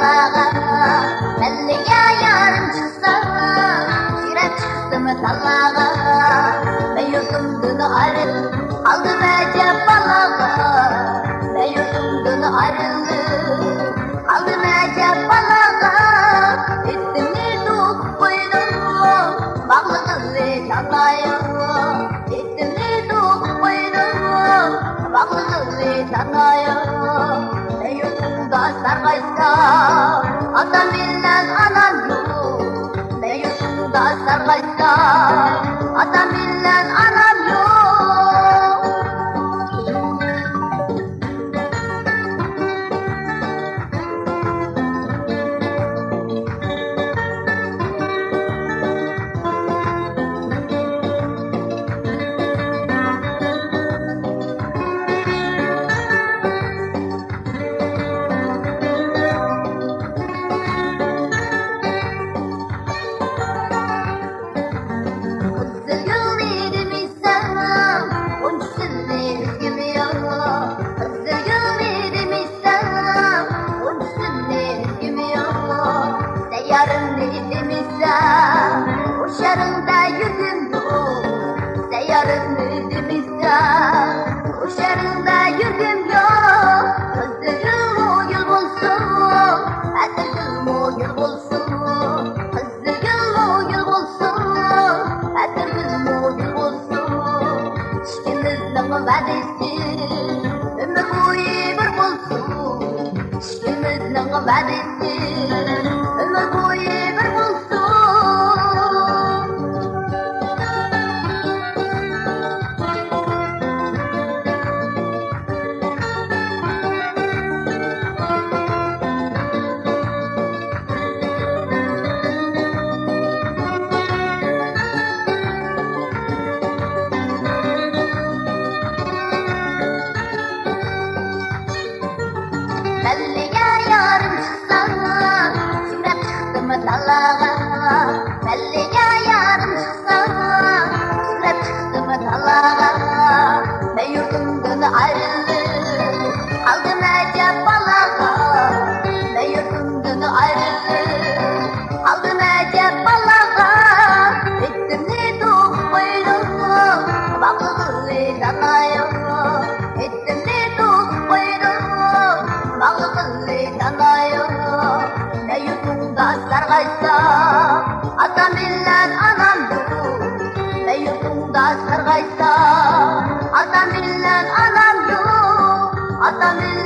talağa, belliye yarım çıksa, şirep çıktı mı talağa, ben yurdumdan ayrılıp, aldım ecep balağa, ben yurdumdan ayrılıp, aldım ecep balağa, ettim niduk koydum, bağlı kızı tanayım, ettim niduk koydum, bağlı kızı tanayım. Sargaysa atam bilen anam yok. Ne yurtunda sargaysa atam bilen anam yok. Uşarında yüzüm yok, seyyarın üdümüzde. Uşarında yüzüm yok, kızım o yıl bulsun, kızım o yıl bulsun, kızım o yıl bulsun, kızım o yıl bulsun. İşkimizden vadesi, ömür boyu bir bulsun. İşkimizden vadesi, ömür boyu bir bulsun. Belliye yarım çıksa, şirep çıktı mı talağa, belliye yarım çıksa, şirep çıktı mı talağa, ben yurdumdan ayrılıp, aldım ecep balağa, ben yurdumdan ayrılıp, aldım ecep balağa, ettim niduk koydum, bağlı kızı tanayım, ettim niduk koydum, bağlı kızı tanayım. Ne yurdumda sargaysa atam bilen anam yok. Ne yurdumda sargaysa atam bilen anam yok. Atam bilen